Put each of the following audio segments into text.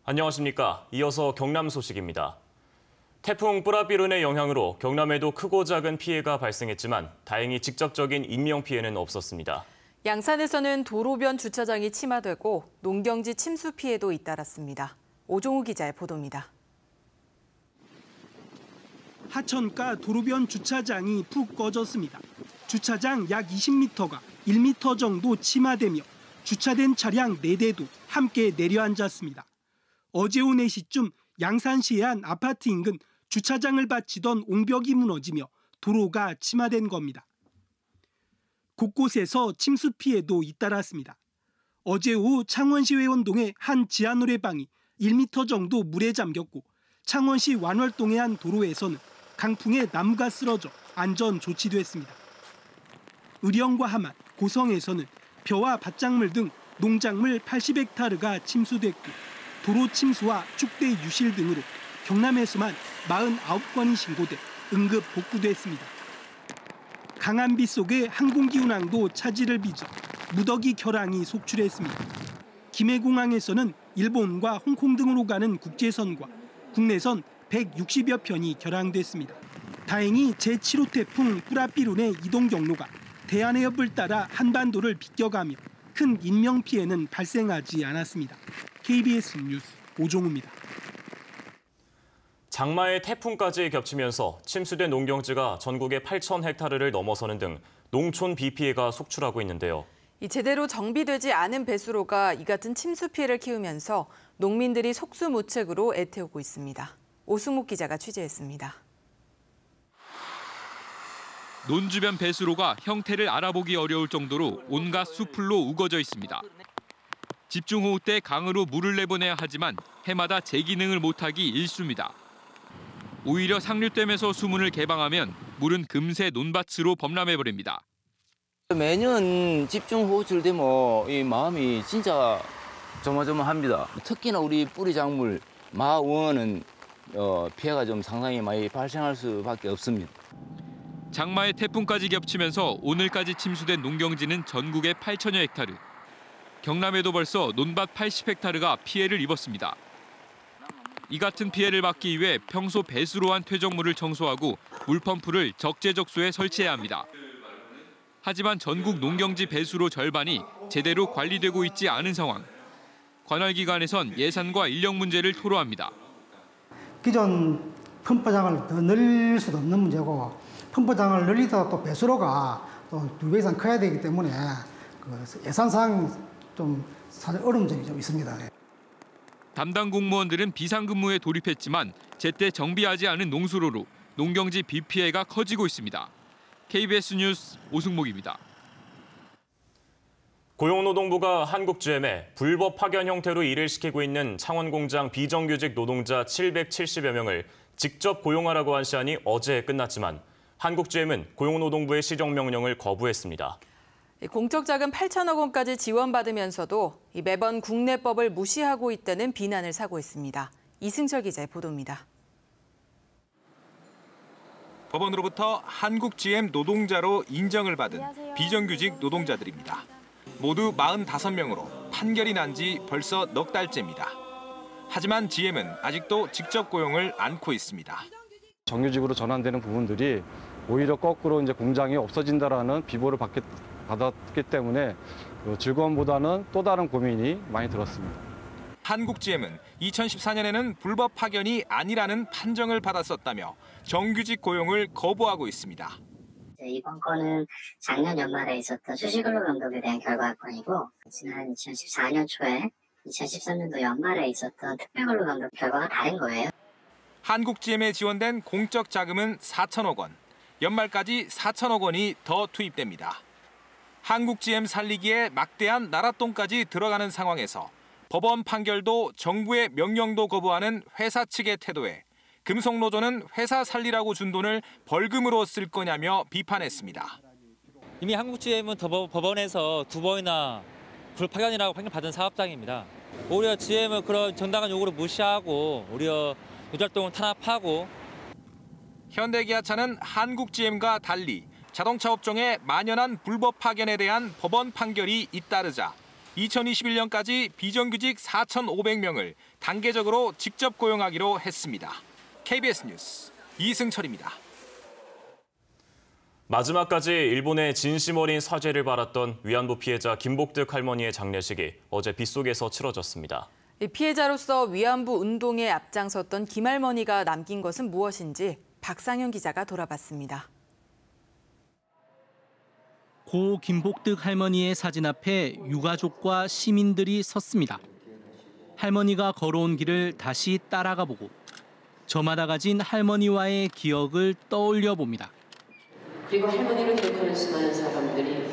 안녕하십니까. 이어서 경남 소식입니다. 태풍 뿌라비룬의 영향으로 경남에도 크고 작은 피해가 발생했지만 다행히 직접적인 인명피해는 없었습니다. 양산에서는 도로변 주차장이 침하되고 농경지 침수 피해도 잇따랐습니다. 오종우 기자의 보도입니다. 하천가 도로변 주차장이 푹 꺼졌습니다. 주차장 약 20m가 1m 정도 침하되며 주차된 차량 4대도 함께 내려앉았습니다. 어제 오후 4시쯤 양산시의 한 아파트 인근 주차장을 바치던 옹벽이 무너지며 도로가 침하된 겁니다. 곳곳에서 침수 피해도 잇따랐습니다. 어제 오후 창원시 회원동의 한 지하 노래방이 1m 정도 물에 잠겼고 창원시 완월동의 한 도로에서는 강풍에 나무가 쓰러져 안전 조치됐습니다. 의령과 함안, 고성에서는 벼와 밭작물 등 농작물 80헥타르가 침수됐고 도로 침수와 축대 유실 등으로 경남에서만 49건이 신고돼 응급 복구됐습니다. 강한 비 속에 항공기 운항도 차질을 빚어 무더기 결항이 속출했습니다. 김해공항에서는 일본과 홍콩 등으로 가는 국제선과 국내선 160여 편이 결항됐습니다. 다행히 제7호 태풍 뿌라비룬의 이동 경로가 대한해협을 따라 한반도를 비껴가며 큰 인명피해는 발생하지 않았습니다. KBS 뉴스 오종우입니다. 장마에 태풍까지 겹치면서 침수된 농경지가 전국의 8,000헥타르를 넘어서는 등 농촌 비 피해가 속출하고 있는데요. 제대로 정비되지 않은 배수로가 이 같은 침수 피해를 키우면서 농민들이 속수무책으로 애태우고 있습니다. 오승묵 기자가 취재했습니다. 논 주변 배수로가 형태를 알아보기 어려울 정도로 온갖 수풀로 우거져 있습니다. 집중호우 때 강으로 물을 내보내야 하지만 해마다 재기능을 못하기 일쑤입니다. 오히려 상류댐에서 수문을 개방하면 물은 금세 논밭으로 범람해버립니다. 매년 집중호우철 되면 이 마음이 진짜 조마조마합니다. 특히나 우리 뿌리 작물 마원은 피해가 좀 상당히 많이 발생할 수밖에 없습니다. 장마에 태풍까지 겹치면서 오늘까지 침수된 농경지는 전국의 8천여 헥타르. 경남에도 벌써 논밭 80헥타르가 피해를 입었습니다. 이 같은 피해를 막기 위해 평소 배수로한 퇴적물을 청소하고 물펌프를 적재적소에 설치해야 합니다. 하지만 전국 농경지 배수로 절반이 제대로 관리되고 있지 않은 상황. 관할기관에선 예산과 인력 문제를 토로합니다. 기존 펌프장을 더 늘릴 수도 없는 문제고 펌프장을 늘리다가 또 배수로가 또 2배 이상 커야 되기 때문에 예산상 좀 어려운 점이 좀 있습니다. 담당 공무원들은 비상근무에 돌입했지만 제때 정비하지 않은 농수로로 농경지 비 피해가 커지고 있습니다. KBS 뉴스 오승목입니다. 고용노동부가 한국GM에 불법 파견 형태로 일을 시키고 있는 창원공장 비정규직 노동자 770여 명을 직접 고용하라고 한 시한이 어제 끝났지만 한국GM은 고용노동부의 시정명령을 거부했습니다. 공적 자금 8천억 원까지 지원받으면서도 매번 국내법을 무시하고 있다는 비난을 사고 있습니다. 이승철 기자의 보도입니다. 법원으로부터 한국GM 노동자로 인정을 받은 비정규직 노동자들입니다. 모두 45명으로 판결이 난 지 벌써 넉 달째입니다. 하지만 GM은 아직도 직접 고용을 안고 있습니다. 정규직으로 전환되는 부분들이 오히려 거꾸로 이제 공장이 없어진다라는 비보를 받았기 때문에 즐거움보다는 또 다른 고민이 많이 들었습니다. 한국GM은 2014년에는 불법 파견이 아니라는 판정을 받았었다며 정규직 고용을 거부하고 있습니다. 이번 건은 작년 연말에 있었던 수시근로감독에 대한 결과건이고 지난 2014년 초에 2013년도 연말에 있었던 특별근로감독 결과가 다른 거예요. 한국GM에 지원된 공적 자금은 4천억 원, 연말까지 4천억 원이 더 투입됩니다. 한국GM 살리기에 막대한 나랏돈까지 들어가는 상황에서 법원 판결도 정부의 명령도 거부하는 회사 측의 태도에 금속노조는 회사 살리라고 준 돈을 벌금으로 쓸 거냐며 비판했습니다. 이미 한국GM은 법원에서 2번이나 불파견이라고 판결받은 사업장입니다. 오히려 GM은 그런 정당한 요구를 무시하고 오히려 노조활동을 탄압하고 현대기아차는 한국GM과 달리 자동차 업종에 만연한 불법 파견에 대한 법원 판결이 잇따르자 2021년까지 비정규직 4,500명을 단계적으로 직접 고용하기로 했습니다. KBS 뉴스 이승철입니다. 마지막까지 일본의 진심 어린 사죄를 바랐던 위안부 피해자 김복득 할머니의 장례식이 어제 빗속에서 치러졌습니다. 피해자로서 위안부 운동에 앞장섰던 김 할머니가 남긴 것은 무엇인지 박상현 기자가 돌아봤습니다. 고 김복득 할머니의 사진 앞에 유가족과 시민들이 섰습니다. 할머니가 걸어온 길을 다시 따라가 보고 저마다 가진 할머니와의 기억을 떠올려 봅니다. 그리고 할머니를 기억하는 수많은 사람들이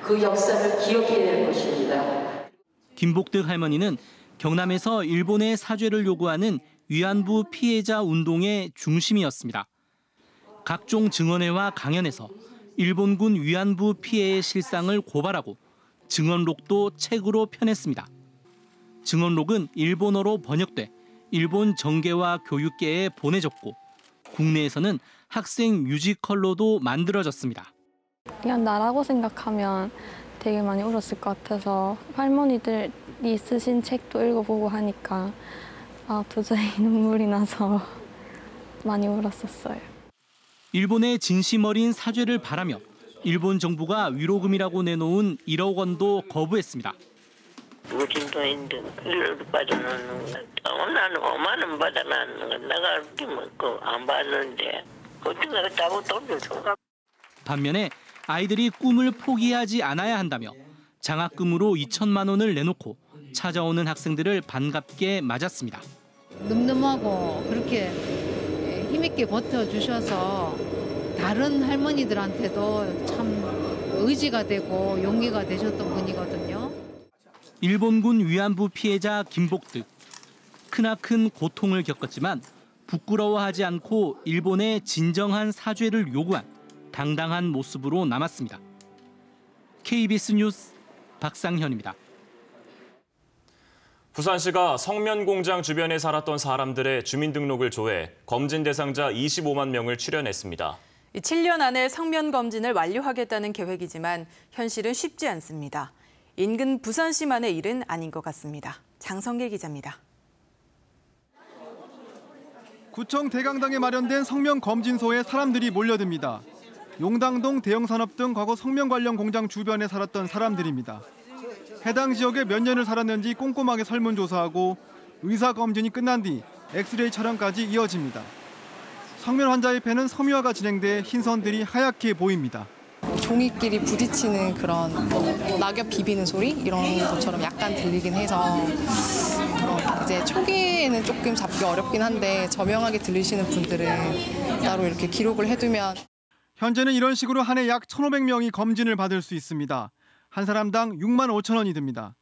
그 역사를 기억해낼 것입니다. 김복득 할머니는 경남에서 일본의 사죄를 요구하는 위안부 피해자 운동의 중심이었습니다. 각종 증언회와 강연에서 일본군 위안부 피해의 실상을 고발하고 증언록도 책으로 펴냈습니다. 증언록은 일본어로 번역돼 일본 정계와 교육계에 보내졌고 국내에서는 학생 뮤지컬로도 만들어졌습니다. 그냥 나라고 생각하면 되게 많이 울었을 것 같아서 할머니들이 쓰신 책도 읽어보고 하니까 도저히 눈물이 나서 많이 울었었어요. 일본의 진심 어린 사죄를 바라며 일본 정부가 위로금이라고 내놓은 1억 원도 거부했습니다. 우리 돈인데 일을 받아놓는 거. 나는 5만 원 받아놨는 거. 내가 안 받는데 어떻게 내가 따로 돈을 줘. 반면에 아이들이 꿈을 포기하지 않아야 한다며 장학금으로 2천만 원을 내놓고 찾아오는 학생들을 반갑게 맞았습니다. 늠름하고 그렇게 힘있게 버텨주셔서 다른 할머니들한테도 참 의지가 되고 용기가 되셨던 분이거든요. 일본군 위안부 피해자 김복득. 크나큰 고통을 겪었지만 부끄러워하지 않고 일본의 진정한 사죄를 요구한 당당한 모습으로 남았습니다. KBS 뉴스 박상현입니다. 부산시가 성면공장 주변에 살았던 사람들의 주민등록을 조회, 검진 대상자 25만 명을 출연했습니다. 7년 안에 성면 검진을 완료하겠다는 계획이지만 현실은 쉽지 않습니다. 인근 부산시만의 일은 아닌 것 같습니다. 장성길 기자입니다. 구청 대강당에 마련된 성면검진소에 사람들이 몰려듭니다. 용당동 대형산업 등 과거 성면 관련 공장 주변에 살았던 사람들입니다. 해당 지역에 몇 년을 살았는지 꼼꼼하게 설문조사하고 의사검진이 끝난 뒤 엑스레이 촬영까지 이어집니다. 성면 환자의 폐는 섬유화가 진행돼 흰선들이 하얗게 보입니다. 종이끼리 부딪히는 그런 낙엽 비비는 소리 이런 것처럼 약간 들리긴 해서 이제 초기에는 조금 잡기 어렵긴 한데 저명하게 들리시는 분들은 따로 이렇게 기록을 해두면 현재는 이런 식으로 한 해 약 1,500명이 검진을 받을 수 있습니다. 한 사람당 6만 5천 원이 듭니다.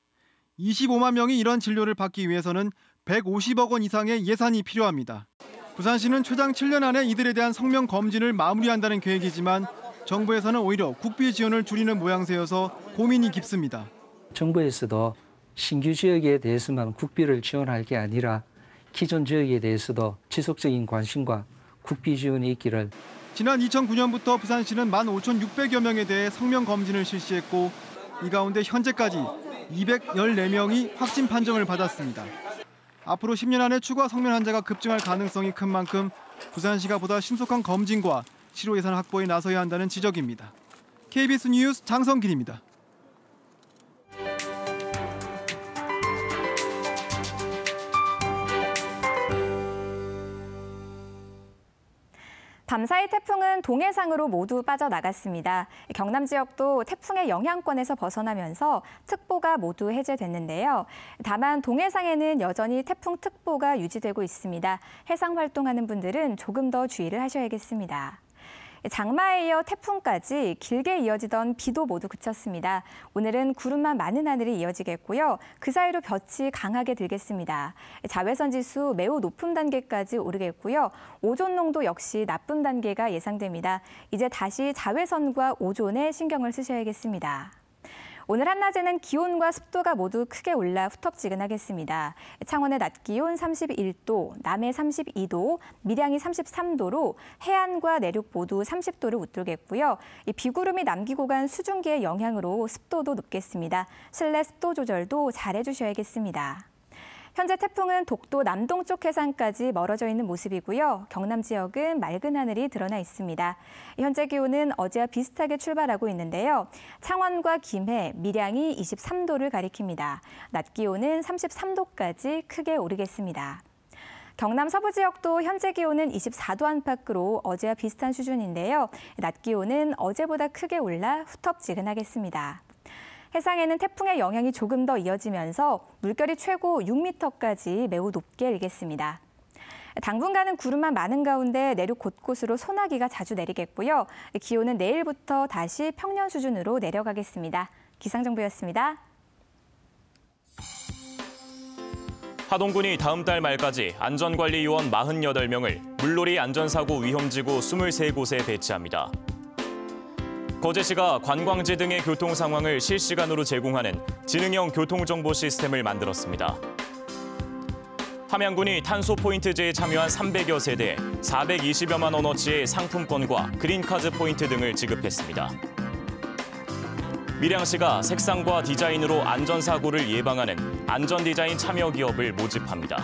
25만 명이 이런 진료를 받기 위해서는 150억 원 이상의 예산이 필요합니다. 부산시는 최장 7년 안에 이들에 대한 성면 검진을 마무리한다는 계획이지만 정부에서는 오히려 국비 지원을 줄이는 모양새여서 고민이 깊습니다. 정부에서도 신규 지역에 대해서만 국비를 지원할 게 아니라 기존 지역에 대해서도 지속적인 관심과 국비 지원이 있기를. 지난 2009년부터 부산시는 15,600여 명에 대해 성면 검진을 실시했고 이 가운데 현재까지 214명이 확진 판정을 받았습니다. 앞으로 10년 안에 추가 성면 환자가 급증할 가능성이 큰 만큼 부산시가 보다 신속한 검진과 치료 예산 확보에 나서야 한다는 지적입니다. KBS 뉴스 장성길입니다. 밤사이 태풍은 동해상으로 모두 빠져나갔습니다. 경남 지역도 태풍의 영향권에서 벗어나면서 특보가 모두 해제됐는데요. 다만 동해상에는 여전히 태풍특보가 유지되고 있습니다. 해상 활동하는 분들은 조금 더 주의를 하셔야겠습니다. 장마에 이어 태풍까지 길게 이어지던 비도 모두 그쳤습니다. 오늘은 구름만 많은 하늘이 이어지겠고요. 그 사이로 볕이 강하게 들겠습니다. 자외선 지수 매우 높은 단계까지 오르겠고요. 오존 농도 역시 나쁨 단계가 예상됩니다. 이제 다시 자외선과 오존에 신경을 쓰셔야겠습니다. 오늘 한낮에는 기온과 습도가 모두 크게 올라 후텁지근하겠습니다. 창원의 낮 기온 31도, 남해 32도, 밀양이 33도로 해안과 내륙 모두 30도를 웃돌겠고요. 이 비구름이 남기고 간 수증기의 영향으로 습도도 높겠습니다. 실내 습도 조절도 잘 해주셔야겠습니다. 현재 태풍은 독도 남동쪽 해상까지 멀어져 있는 모습이고요. 경남 지역은 맑은 하늘이 드러나 있습니다. 현재 기온은 어제와 비슷하게 출발하고 있는데요. 창원과 김해, 밀양이 23도를 가리킵니다. 낮 기온은 33도까지 크게 오르겠습니다. 경남 서부 지역도 현재 기온은 24도 안팎으로 어제와 비슷한 수준인데요. 낮 기온은 어제보다 크게 올라 후텁지근하겠습니다. 해상에는 태풍의 영향이 조금 더 이어지면서 물결이 최고 6m까지 매우 높게 일겠습니다. 당분간은 구름만 많은 가운데 내륙 곳곳으로 소나기가 자주 내리겠고요. 기온은 내일부터 다시 평년 수준으로 내려가겠습니다. 기상정보였습니다. 하동군이 다음 달 말까지 안전관리요원 48명을 물놀이 안전사고 위험지구 23곳에 배치합니다. 거제시가 관광지 등의 교통 상황을 실시간으로 제공하는 지능형 교통정보 시스템을 만들었습니다. 함양군이 탄소 포인트제에 참여한 300여 세대에 420여만 원어치의 상품권과 그린카드 포인트 등을 지급했습니다. 밀양시가 색상과 디자인으로 안전사고를 예방하는 안전디자인 참여 기업을 모집합니다.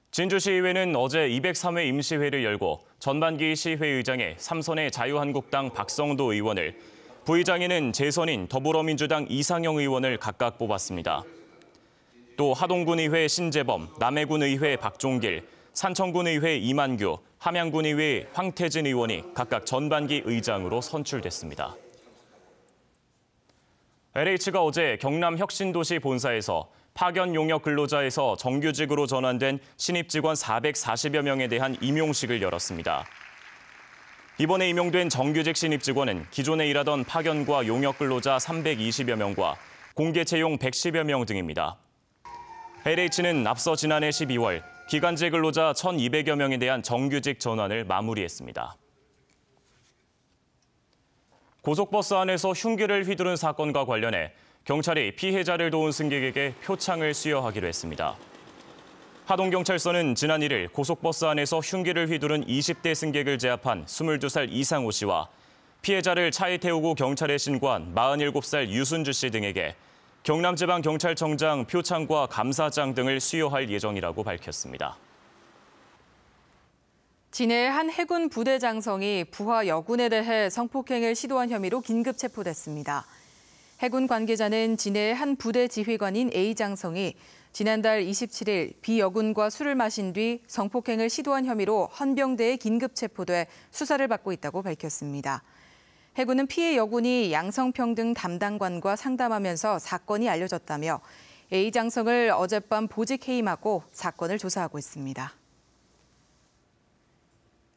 진주시의회는 어제 203회 임시회를 열고 전반기 시회의장에 삼선의 자유한국당 박성도 의원을, 부의장에는 재선인 더불어민주당 이상영 의원을 각각 뽑았습니다. 또 하동군의회 신재범, 남해군의회 박종길, 산청군의회 이만규, 함양군의회 황태진 의원이 각각 전반기 의장으로 선출됐습니다. LH가 어제 경남 혁신도시 본사에서 파견 용역 근로자에서 정규직으로 전환된 신입 직원 440여 명에 대한 임용식을 열었습니다. 이번에 임용된 정규직 신입 직원은 기존에 일하던 파견과 용역 근로자 320여 명과 공개 채용 110여 명 등입니다. LH는 앞서 지난해 12월 기간제 근로자 1,200여 명에 대한 정규직 전환을 마무리했습니다. 고속버스 안에서 흉기를 휘두른 사건과 관련해 경찰이 피해자를 도운 승객에게 표창을 수여하기로 했습니다. 하동경찰서는 지난 1일 고속버스 안에서 흉기를 휘두른 20대 승객을 제압한 22살 이상호 씨와 피해자를 차에 태우고 경찰에 신고한 47살 유순주 씨 등에게 경남지방경찰청장 표창과 감사장 등을 수여할 예정이라고 밝혔습니다. 진해의 한 해군 부대 장성이 부하 여군에 대해 성폭행을 시도한 혐의로 긴급 체포됐습니다. 해군 관계자는 진해의 한 부대 지휘관인 A 장성이 지난달 27일 B 여군과 술을 마신 뒤 성폭행을 시도한 혐의로 헌병대에 긴급 체포돼 수사를 받고 있다고 밝혔습니다. 해군은 피해 여군이 양성평등 담당관과 상담하면서 사건이 알려졌다며 A 장성을 어젯밤 보직 해임하고 사건을 조사하고 있습니다.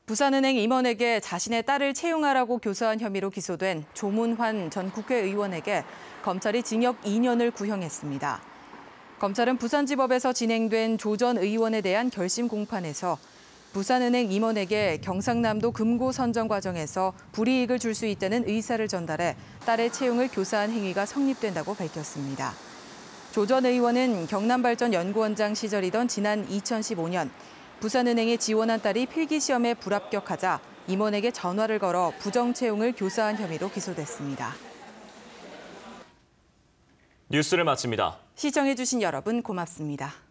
부산은행 임원에게 자신의 딸을 채용하라고 교사한 혐의로 기소된 조문환 전 국회의원에게 검찰이 징역 2년을 구형했습니다. 검찰은 부산지법에서 진행된 조 전 의원에 대한 결심 공판에서 부산은행 임원에게 경상남도 금고 선정 과정에서 불이익을 줄 수 있다는 의사를 전달해 딸의 채용을 교사한 행위가 성립된다고 밝혔습니다. 조 전 의원은 경남발전연구원장 시절이던 지난 2015년 부산은행에 지원한 딸이 필기시험에 불합격하자 임원에게 전화를 걸어 부정 채용을 교사한 혐의로 기소됐습니다. 뉴스를 마칩니다. 시청해주신 여러분 고맙습니다.